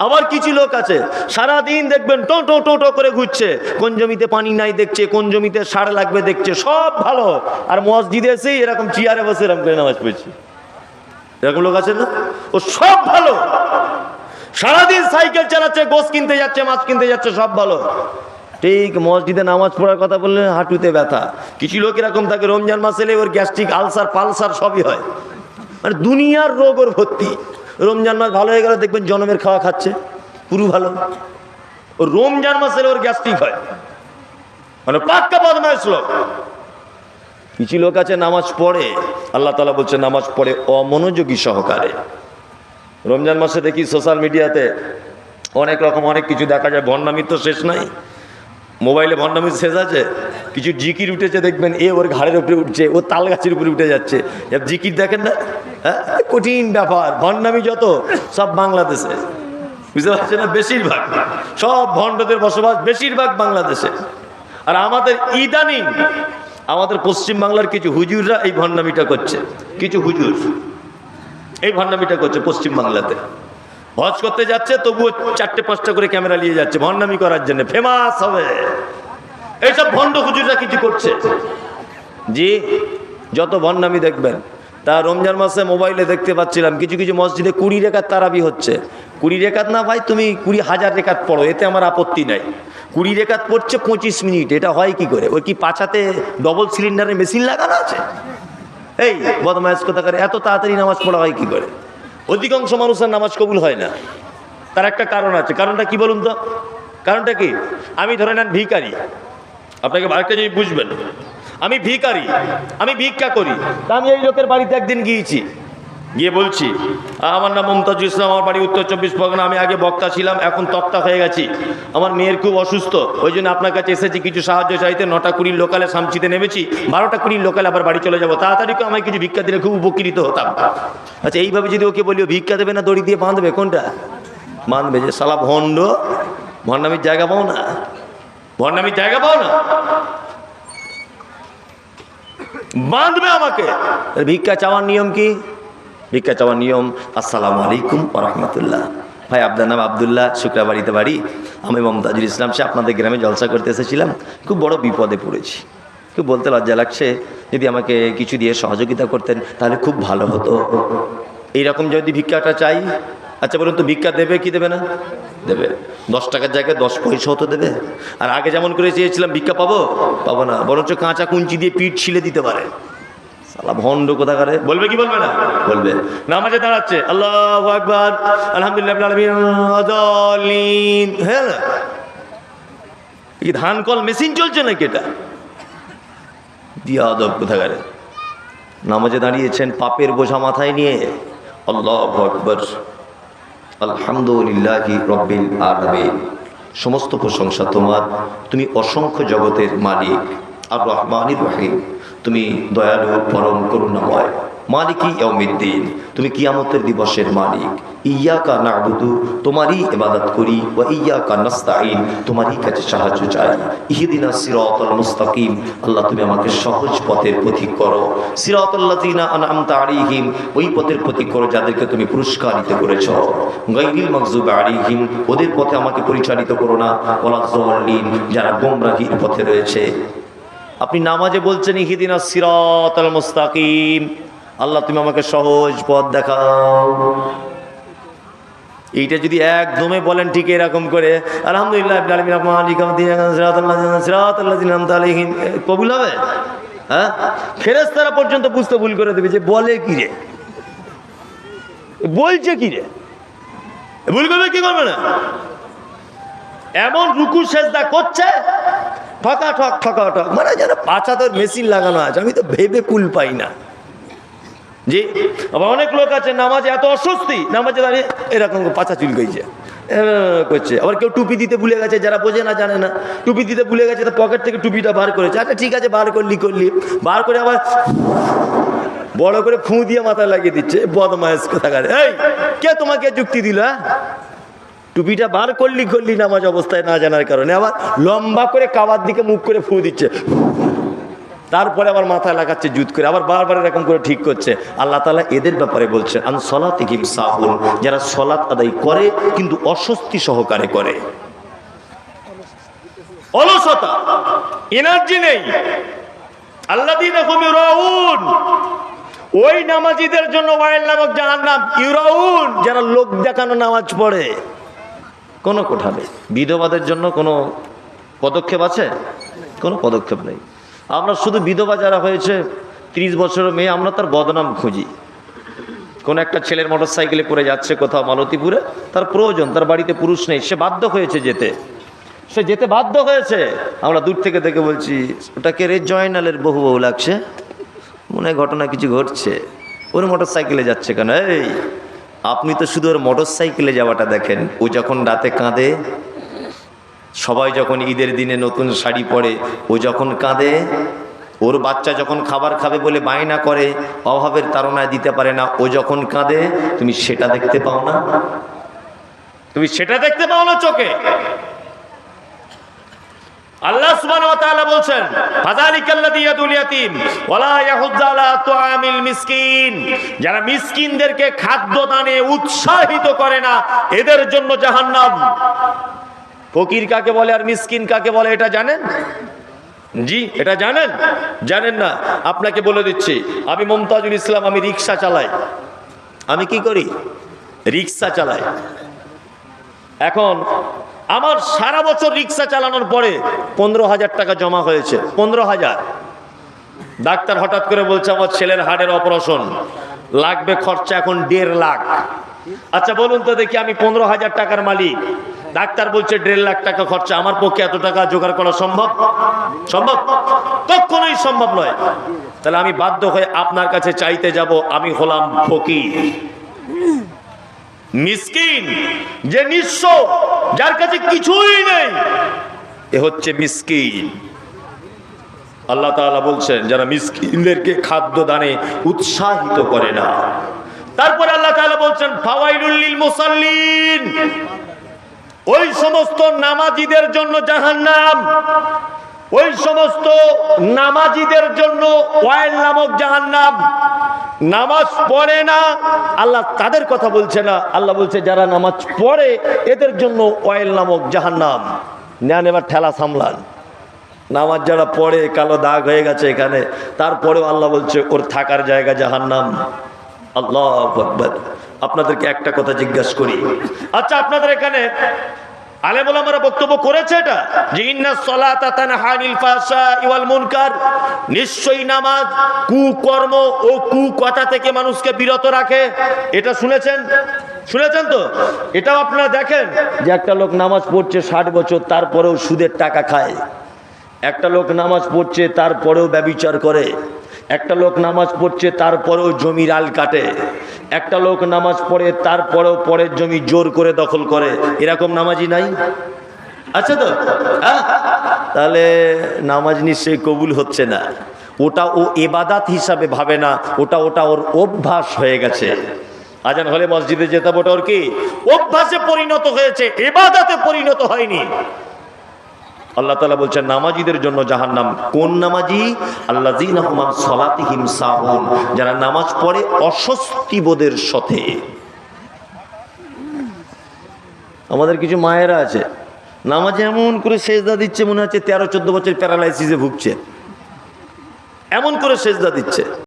আবার কিছু লোক আছে সারাদিন দেখবেন টো টো টো টো করে ঘুরছে, কোন জমিতে পানি নাই দেখছে, কোন জমিতে সার লাগবে দেখছে, সব ভালো, আর মসজিদে এসেই এরকম চেয়ারে বসে এরকম করে নামাজ পড়ছে। এরকম লোক আছে না? ও সব ভালো, সারাদিন সাইকেল চালাচ্ছে, গোশ কিনতে যাচ্ছে, মাছ কিনতে যাচ্ছে, সব ভালো, ঠিক মসজিদে নামাজ পড়ার কথা বললে হাঁটুতে ব্যথা। কিছু লোক এরকম থাকে রমজান মাস এলে ওর গ্যাস্ট্রিক, আলসার, পালসার সবই হয়, মানে দুনিয়ার রোগ ওর ভর্তি। রমজান মাস ভালো হয়ে গেলে দেখবেন জনমের খাওয়া খাচ্ছে, পুরো ভালো। ও রমজান মাস এলে ওর গ্যাস্ট্রিক হয়, মানে পাক্কা বদমাইশ লোক। কিছু লোক আছে নামাজ পড়ে, আল্লাহ তাআলা বলছে নামাজ পড়ে অমনোযোগী সহকারে। রমজান মাসে দেখি সোশ্যাল মিডিয়াতে অনেক রকম অনেক কিছু দেখা যায়, ভণ্ডামির তো শেষ নাই, মোবাইলে ভণ্ডামির শেষ আছে। কিছু জিকির উঠেছে দেখবেন, এ ওর ঘাড়ের উপরে উঠছে, ও তাল গাছের উপরে উঠে যাচ্ছে, জিকির দেখেন না? হ্যাঁ, কঠিন ব্যাপার। ভণ্ডামি যত সব বাংলাদেশে, বুঝতে পারছেন না? বেশিরভাগ সব ভণ্ডদের বসবাস বেশিরভাগ বাংলাদেশে। আর আমাদের ইদানিং আমাদের পশ্চিম বাংলার কিছু হুজুররা এই ভণ্ডামিটা করছে, কিছু হুজুর এই ভণ্ডামিটা করছে পশ্চিম বাংলাতে। হজ করতে যাচ্ছে তবুও 4-5টা করে ক্যামেরা নিয়ে যাচ্ছে ভণ্ডামি করার জন্য, ফেমাস হবে। এইসব ভণ্ড হুজুররা কিছু করছে। জি, যত ভণ্ডামি দেখবেন। তা রমজান মাসে মোবাইলে দেখতে পাচ্ছিলাম কিছু কিছু মসজিদে 20 রেকাত তারাবি হচ্ছে। 20 রেকাত না ভাই, তুমি 20,000 রেকাত পড়ো, এতে আমার আপত্তি নাই। 20 রেকাত পড়ছে 25 মিনিট, এটা হয় কি করে? ওই কি পাছাতে ডবল সিলিন্ডারের মেশিন লাগানো আছে? এই বদমাইশ কোথাকার, এত তাড়াতাড়ি নামাজ পড়া হয় কি করে? অধিকাংশ মানুষের নামাজ কবুল হয় না। তার একটা কারণ আছে। কারণটা কি বলুন তো? কারণটা কি? আমি ধরে নেন ভিখারি, আপনাকে আরেকটা জিনিস বুঝবেন, আমি ভিখারি, আমি ভিক্ষা করি। তা আমি এই লোকের বাড়িতে একদিন গিয়েছি, গিয়ে বলছি আমার নাম মমতাজুল ইসলাম, আমার বাড়ি উত্তর 24 পরগনা, আমি আগে বক্তা ছিলাম, এখন তক্তা হয়ে গেছি, আমার মেয়ের খুব অসুস্থ, ওই জন্য আপনার কাছে এসেছি কিছু সাহায্য চাইতে। 9টা 20 লোকালে সামচিতে নেমেছি, 12টা 20 লোকালে আবার বাড়ি চলে যাবো, তাড়াতাড়ি করে আমায় কিছু ভিক্ষা দিলে খুব উপকৃত হতাম। আচ্ছা, এইভাবে যদি ওকে বলি ভিক্ষা দেবে না দড়ি দিয়ে বাঁধবে, কোনটা বাঁধবে? যে শালা ভণ্ড, ভণ্ডামির জায়গা পাও না, ভণ্ডামির জায়গা পাও না, বাঁধবে আমাকে। ভিক্ষা চাওয়ার নিয়ম কি? ভিক্ষা চাওয়ার নিয়ম, আসসালামু আলাইকুম ওয়া রাহমাতুল্লাহ, ভাই আপনার নাম আবদুল্লাহ, শুক্রাবাড়িতে বাড়ি, আমি মমতাজুল ইসলাম, সে আপনাদের গ্রামে জলসা করতে এসেছিলাম, খুব বড় বিপদে পড়েছি, খুব বলতে লজ্জা লাগছে, যদি আমাকে কিছু দিয়ে সহযোগিতা করতেন তাহলে খুব ভালো হতো। এইরকম যদি ভিক্ষাটা চাই, আচ্ছা বলুন তো ভিক্ষা দেবে কি দেবে না? দেবে। 10 টাকার জায়গায় 10 পয়সাও তো দেবে। আর আগে যেমন করে চেয়েছিলাম ভিক্ষা পাবো, পাবো না, বরঞ্চ কাঁচা কুঞ্চি দিয়ে পিঠ ছিলে দিতে পারে। সালা ভণ্ড কোথাকারে, বলবে কি বলবে না? বলবে। নামাজে দাঁড়াচ্ছে, আল্লাহু আকবার, আলহামদুলিল্লাহ রাব্বিল আলামিন, হ্যাঁ না? কি ধান কল মেশিন চলছে নাকি এটা? বিয়াদব কোথাকারে। নামাজে দাঁড়িয়েছেন পাপের বোঝা মাথায় নিয়ে, আল্লাহু আকবার, আলহামদুলিল্লাহি রাব্বিল আলামিন, সমস্ত প্রশংসা তোমার, তুমি অসংখ্য জগতের মালিক, আর রহমানির রহিম, তুমি দয়ালু পরম করুণাময়, মালিকি ইয়াউমিদ্দিন, তুমি কিয়ামতের দিবসের মালিক, ইয়্যাকা না'বুদু, তোমারই ইবাদত করি, ওয়া ইয়্যাকা নাস্তাঈন, তোমারই কাছে সাহায্য চাই, ইহদিনাস সিরাতাল মুস্তাকিম, আল্লাহ তুমি আমাকে সহজ পথের পথিক করো, সিরাতাল্লাযিনা আন'আমতা আলাইহিম, ওই পথের পথিক করো যাদেরকে তুমি পুরস্কারিত করেছো, গায়রিল মাগযুবি আলাইহিম, ওদের পথে আমাকে পরিচালিত করো না, ওয়ালায-যাল্লিন, যারা গোমরাহির পথে রয়েছে। আপনি নামাজে বলছেন ইহদিনাস সিরাতাল মুস্তাকিম, আল্লাহ তুমি আমাকে সহজ পথ দেখাও। এইটা যদি একদমে বলেন ঠিক এরকম করে, আলহামদুলিল্লাহ রাব্বিল আলামিন মালিকিল ইয়াউমিদ্দিন সিরাতাল্লাযিনা আন'আমতা আলাইহিম, কবুল হবে? হ্যাঁ, ফেরেশতারা পর্যন্ত বুঝতে ভুল করে দেবে যে বলে কি রে, বলছে কি রে, ভুল করবে কি করবে না? এমন রুকু সেজদা করছে ঠকা ঠক ঠকা ঠক, মানে যেন পাছাতের মেশিন লাগানো আছে, আমি তো ভেবে কুল পাই না। জি, আবার অনেক লোক আছে নামাজে এত অস্বস্তি, নামাজে দাঁড়িয়ে এরকম পাছা চুলকাইছে করছে। আবার কেউ টুপি দিতে ভুলে গেছে, যারা বোঝে না জানে না, টুপি দিতে ভুলে গেছে, তো পকেট থেকে টুপিটা বার করেছে। আচ্ছা ঠিক আছে, বার করলি, বার করে আবার বড় করে ফুঁ দিয়ে মাথায় লাগিয়ে দিচ্ছে, বদমাইশ কোথাকারে। এই কে তোমাকে যুক্তি দিল? টুপিটা বার করলি নামাজ অবস্থায় না জানার কারণে, আবার লম্বা করে কাবার দিকে মুখ করে ফুঁ দিচ্ছে, তারপরে আবার মাথায় লাগাচ্ছে জুত করে, আবার বারবার এরকম করে ঠিক করছে। আল্লাহ তাআলা এদের ব্যাপারে বলছেন আন সলাতিহিম সাহুন, যারা সলাত আদায় করে কিন্তু অস্বস্তি সহকারে করে, অলসতা, এনার্জি নেই। আল্লাযীনা হুম ইউরাউন, ওই নামাজীদের জন্য ওয়াইল নামক জাহান্নাম। ইউরাউন, যারা লোক দেখানো নামাজ পড়ে, কোনো কোঠা নেই। বিধবাদের জন্য কোনো পদক্ষেপ আছে? কোনো পদক্ষেপ নেই। আমরা শুধু বিধবা যারা হয়েছে 30 বছরের মেয়ে, আমরা তার বদনাম খুঁজি। কোন একটা ছেলের মোটর সাইকেলে করে যাচ্ছে কোথাও মালতীপুরে, তার প্রয়োজন, তার বাড়িতে পুরুষ নেই, সে বাধ্য হয়েছে যেতে, সে যেতে বাধ্য হয়েছে। আমরা দূর থেকে দেখে বলছি ওটাকে রে জয়নালের বহু বহু লাগছে, মনে হয় ঘটনা কিছু ঘটছে, ওর মোটর সাইকেলে যাচ্ছে কেন? এই আপনি তো শুধু ওর মোটর সাইকেলে যাওয়াটা দেখেন, ও যখন রাতে কাঁদে, সবাই যখন ঈদের দিনে নতুন শাড়ি পরে ও যখন কাঁদে, ওর বাচ্চা যখন খাবার খাবে বলে বায়না করে, অভাবের তাড়নায় দিতে পারে না, ও যখন কাঁদে, তুমি সেটা দেখতে পাও না? তুমি সেটা দেখতে পাও না চোখে? আল্লাহ সুবহানাহু ওয়া তাআলা বলছেন ফাযালিকাল্লাযী ইয়াদুল ইয়াতীম ওয়ালা ইয়াহুয্যু আলা তুআমিল মিসকিন, যারা মিসকিনদেরকে খাদ্য দানে উৎসাহিত করে না, এদের জন্য জাহান্নাম। ফকির কাকে বলে আর মিসকিন কাকে বলে এটা জানেন? জি, এটা জানেন? জানেন না? আপনাকে বলে দিচ্ছি। আমি মুমতাজুল ইসলাম, আমি রিকশা চালাই। আমি কি করি? রিকশা চালাই। এখন আমার সারা বছর রিকশা চালানোর পরে 15,000 টাকা জমা হয়েছে। 15,000। ডাক্তার হঠাৎ করে বলছে আমার ছেলের হার্টের অপারেশন, লাগবে খরচা এখন 1.5 লাখ। আচ্ছা বলুন তো দেখি, আমি 15,000 টাকার মালিক, ডাক্তার বলছে 1.5 লাখ টাকা খরচা, আমার পক্ষে এত টাকা জোগাড় করা সম্ভব? সম্ভব? কখনোই সম্ভব নয়। তাহলে আমি বাধ্য হয়ে আপনার কাছে চাইতে যাব, আমি হলাম ফকির। মিসকিন, যে নিঃস্ব, যার কাছে কিছুই নেই, এ হচ্ছে মিসকিন। আল্লাহ তাআলা বলছেন যারা মিসকিনদেরকে খাদ্য দানে উৎসাহিত করে না। তারপরে আল্লাহ তাআলা বলছেন ফাওয়াইলুল লিল মুসাল্লিন, ওই সমস্ত নামাজীদের জন্য জাহান্নাম, ওই সমস্ত নামাজীদের জন্য ওয়াইল নামক জাহান্নাম। নামাজ পড়ে না, আল্লাহ তাদের কথা বলছে না, আল্লাহ বলছে যারা নামাজ পড়ে এদের জন্য ওয়াইল নামক জাহান্নাম। নেন এবার ঠেলা সামলান। নামাজ যারা পড়ে, কালো দাগ হয়ে গেছে এখানে, তারপরেও আল্লাহ বলছে ওর থাকার জায়গা জাহান্নাম। আল্লাহু আকবার। আপনাদেরকে একটা কথা জিজ্ঞাসা করি, আচ্ছা আপনাদের এখানে আলেম ওলামারা বক্তব্য করেছে এটা যে ইন্নাস সালাতা তানহা আনিল ফাহশাই ওয়াল মুনকার, নিশ্চয়ই নামাজ কুকর্ম ও কুকথা থেকে মানুষকে বিরত রাখে। এটা শুনেছেন? শুনেছেন তো? এটাও আপনারা দেখেন যে একটা লোক নামাজ পড়ছে 60 বছর, তারপরেও সুদের টাকা খায়। একটা লোক নামাজ পড়ছে তারপরেও ব্যভিচার করে। একটা লোক নামাজ পড়ছে তারপরেও জমির আল কাটে। একটা লোক নামাজ পড়ে তারপরেও পরের জমি জোর করে দখল করে। এরকম নামাজি নাই? আচ্ছা তো? তাহলে নামাজ নিশ্চয়ই কবুল হচ্ছে না। ওটা ও ইবাদত হিসাবে ভাবে না, ওটা ওর অভ্যাস হয়ে গেছে। আজান হলে মসজিদে যেতে হবে, ওটা ওর কি অভ্যাসে পরিণত হয়েছে, ইবাদতে পরিণত হয়নি। আল্লাহ তাআলা বলছেন নামাজীদের জন্য জাহান্নাম। কোন নামাজি? আল্লাযীনা হুম আন সলাতিহিম সাহুন, যারা নামাজ পড়ে অস্বস্তি বোধের সাথে। আমাদের কিছু মায়েরা আছে নামাজে এমন করে সেজদা দিচ্ছে মনে হচ্ছে 13-14 বছর প্যারালাইসিসে ভুগছে, এমন করে সেজদা দিচ্ছে।